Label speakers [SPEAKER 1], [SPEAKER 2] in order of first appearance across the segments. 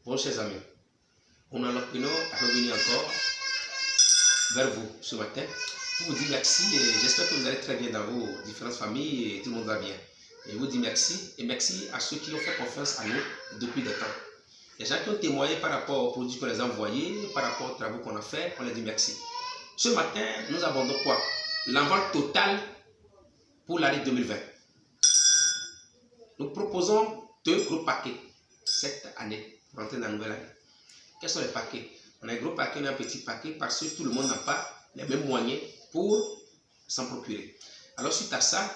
[SPEAKER 1] Bon, chers amis, on a l'opinion à revenir encore vers vous ce matin pour vous dire merci et j'espère que vous allez très bien dans vos différentes familles et tout le monde va bien. Et je vous dis merci et merci à ceux qui ont fait confiance à nous depuis des temps. Les gens qui ont témoigné par rapport aux produits qu'on les a envoyés, par rapport aux travaux qu'on a fait, on les dit merci. Ce matin, nous abordons quoi? L'envol total pour l'année 2020. Nous proposons 2 gros paquets cette année pour entrer dans la nouvelle année. Quels sont les paquets? On a un gros paquet, on a un petit paquet parce que tout le monde n'a pas les mêmes moyens pour s'en procurer. Alors suite à ça,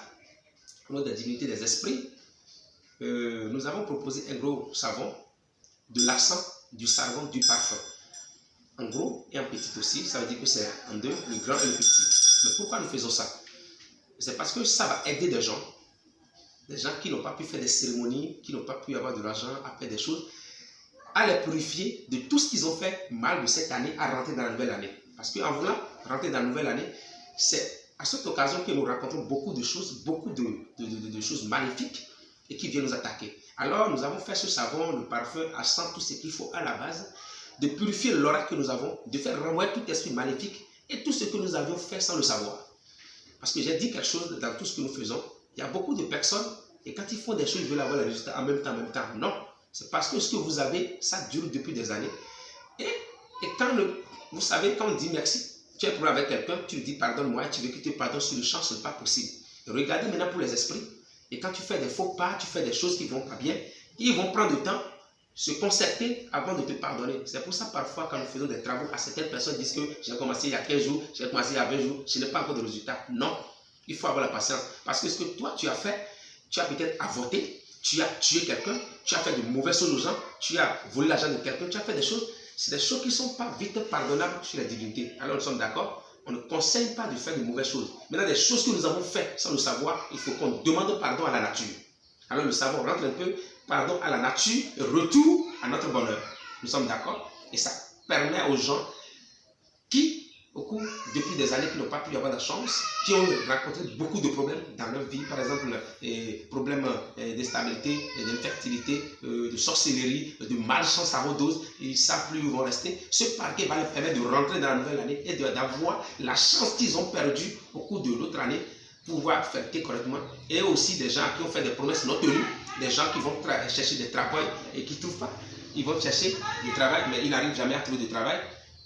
[SPEAKER 1] au nom de la divinité des esprits, nous avons proposé un gros savon, de l'accent, du savon, du parfum. En gros et en petit aussi, ça veut dire que c'est en deux, le grand et le petit. Mais pourquoi nous faisons ça? C'est parce que ça va aider des gens qui n'ont pas pu faire des cérémonies, qui n'ont pas pu avoir de l'argent à faire des choses, à les purifier de tout ce qu'ils ont fait mal de cette année à rentrer dans la nouvelle année. Parce qu'en voulant rentrer dans la nouvelle année, c'est à cette occasion que nous rencontrons beaucoup de choses, beaucoup de choses maléfiques et qui viennent nous attaquer. Alors nous avons fait ce savon, le parfum, à sang, tout ce qu'il faut à la base, de purifier l'aura que nous avons, de faire renvoyer tout esprit maléfique et tout ce que nous avions fait sans le savoir. Parce que j'ai dit quelque chose dans tout ce que nous faisons. Il y a beaucoup de personnes et quand ils font des choses, ils veulent avoir les résultats en même temps. Non, c'est parce que ce que vous avez, ça dure depuis des années. Et quand vous savez, quand on dit merci, tu as un problème avec quelqu'un, tu lui dis pardonne-moi, tu veux qu'il te pardonne sur le champ, ce n'est pas possible. Et regardez maintenant pour les esprits. Et quand tu fais des faux pas, tu fais des choses qui ne vont pas bien, ils vont prendre du temps, se concerter avant de te pardonner. C'est pour ça parfois quand nous faisons des travaux, à certaines personnes disent que j'ai commencé il y a 15 jours, j'ai commencé il y a 20 jours, je n'ai pas encore de résultat. Non, il faut avoir la patience. Parce que ce que toi tu as fait, tu as peut-être avorté, tu as tué quelqu'un, tu as fait de mauvaises choses aux gens, tu as volé l'argent de quelqu'un, tu as fait des choses, c'est des choses qui ne sont pas vite pardonnables chez la divinité. Alors nous sommes d'accord, on ne conseille pas de faire de mauvaises choses. Maintenant, des choses que nous avons faites sans le savoir, il faut qu'on demande pardon à la nature. Alors le savon rentre un peu, pardon à la nature, et retour à notre bonheur. Nous sommes d'accord? Et ça permet aux gens qui, depuis des années, qui n'ont pas pu avoir de chance, qui ont rencontré beaucoup de problèmes dans leur vie, par exemple, problèmes d'instabilité, d'infertilité, de sorcellerie, de malchance à haute dose, ils ne savent plus où ils vont rester. Ce paquet va leur permettre de rentrer dans la nouvelle année et d'avoir la chance qu'ils ont perdue au cours de l'autre année, pouvoir faire correctement. Et aussi des gens qui ont fait des promesses non tenues, des gens qui vont chercher des travail et qui ne trouvent pas. Ils vont chercher du travail, mais ils n'arrivent jamais à trouver de travail.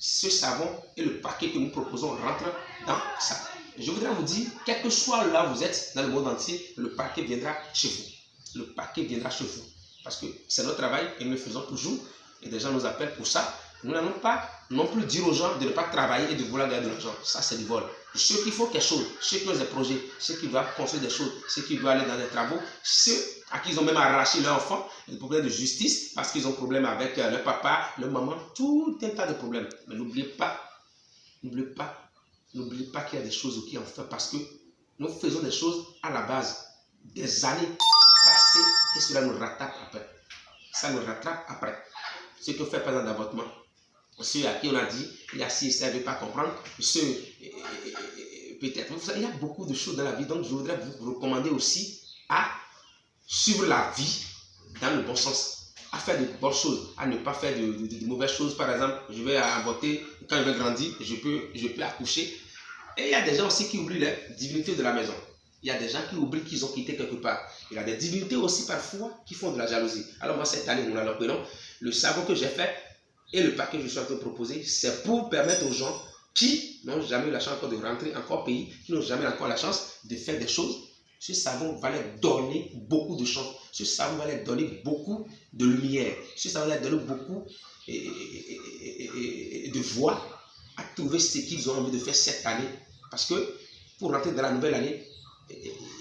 [SPEAKER 1] Ce savon et le paquet que nous proposons rentrent dans ça. Je voudrais vous dire, quel que soit là où vous êtes dans le monde entier, le paquet viendra chez vous. Le paquet viendra chez vous. Parce que c'est notre travail et nous le faisons toujours. Et des gens nous appellent pour ça. Nous n'allons pas non plus dire aux gens de ne pas travailler et de vouloir gagner de l'argent. Ça, c'est du vol. Ceux qui font quelque chose, ceux qui ont des projets, ceux qui doivent construire des choses, ceux qui doivent aller dans des travaux, ceux à qui ils ont même arraché leur enfant, des problèmes de justice, parce qu'ils ont des problèmes avec leur papa, leur maman, tout un tas de problèmes. Mais n'oubliez pas qu'il y a des choses qui en font parce que nous faisons des choses à la base, des années passées, et cela nous rattrape après. Ça nous rattrape après. Ceux qui ont fait par exemple d'avortement, ceux à qui on a dit, il y a si ça ne veut pas comprendre, ceux, peut-être, il y a beaucoup de choses dans la vie, donc je voudrais vous recommander aussi à suivre la vie dans le bon sens, à faire de bonnes choses, à ne pas faire de mauvaises choses. Par exemple, je vais avorter, quand je vais grandir, je peux accoucher. Et il y a des gens aussi qui oublient les divinités de la maison. Il y a des gens qui oublient qu'ils ont quitté quelque part. Il y a des divinités aussi parfois qui font de la jalousie. Alors moi, cette année, nous allons prendre le savon que j'ai fait et le paquet que je suis en train de proposer, c'est pour permettre aux gens qui n'ont jamais eu la chance encore de rentrer encore au pays, qui n'ont jamais encore la chance de faire des choses. Ce savon va leur donner beaucoup de chance. Ce savon va leur donner beaucoup de lumière. Ce savon va leur donner beaucoup de voix à trouver ce qu'ils ont envie de faire cette année. Parce que pour rentrer dans la nouvelle année,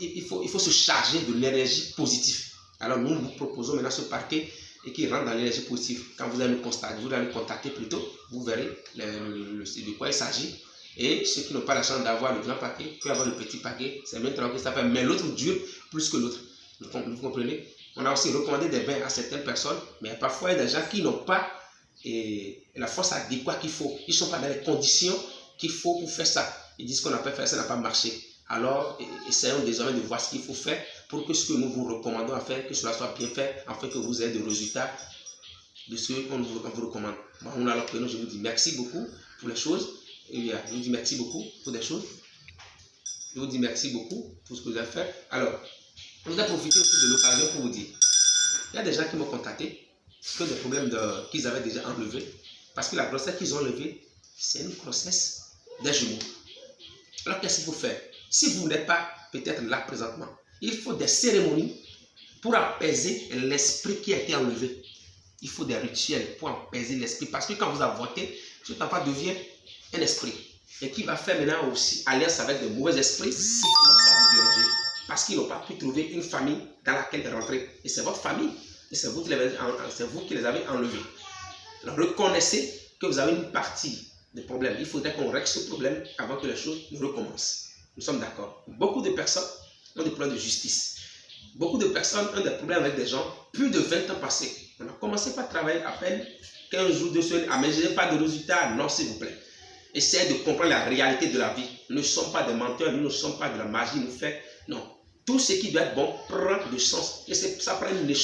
[SPEAKER 1] il faut se charger de l'énergie positive. Alors nous vous proposons maintenant ce paquet et qui rentre dans l'énergie positive. Quand vous allez nous contacter plutôt, vous verrez de quoi il s'agit. Et ceux qui n'ont pas la chance d'avoir le grand paquet, peuvent avoir le petit paquet. C'est le même travail que ça fait, mais l'autre dure plus que l'autre. Vous comprenez? On a aussi recommandé des bains à certaines personnes, mais parfois il y a des gens qui n'ont pas la force adéquate qu'il faut. Ils ne sont pas dans les conditions qu'il faut pour faire ça. Ils disent qu'on n'a pas fait ça, n'a pas marché. Alors, essayons désormais de voir ce qu'il faut faire pour que ce que nous vous recommandons à faire, que cela soit bien fait, afin que vous ayez des résultats de ce qu'on vous recommande. Moi, alors que je vous dis merci beaucoup pour les choses. Je vous dis merci beaucoup pour des choses. Je vous dis merci beaucoup pour ce que vous avez fait. Alors, je voudrais profiter aussi de l'occasion pour vous dire, il y a des gens qui m'ont contacté que des problèmes qu'ils avaient déjà enlevés. Parce que la grossesse qu'ils ont enlevée, c'est une grossesse des jumeaux. Alors, qu'est-ce qu'il faut faire? Si vous n'êtes pas peut-être là présentement, il faut des cérémonies pour apaiser l'esprit qui a été enlevé. Il faut des rituels pour apaiser l'esprit. Parce que quand vous avortez, cet enfant devient un esprit. Et qui va faire maintenant aussi alliance avec de mauvais esprits qui commencent à vous déranger. Parce qu'ils n'ont pas pu trouver une famille dans laquelle rentrer. Et c'est votre famille. Et c'est vous qui les avez enlevés. Alors reconnaissez que vous avez une partie des problèmes. Il faudrait qu'on règle ce problème avant que les choses ne recommencent. Nous sommes d'accord. Beaucoup de personnes ont des problèmes de justice. Beaucoup de personnes ont des problèmes avec des gens plus de 20 ans passés. On a commencé par travailler à peine 15 jours, 2 semaines. Ah, mais je n'ai pas de résultat. Non, s'il vous plaît. Essayez de comprendre la réalité de la vie. Nous ne sommes pas des menteurs, nous ne sommes pas de la magie, nous faisons. Non. Tout ce qui doit être bon prend du sens. Et ça prend une échelle.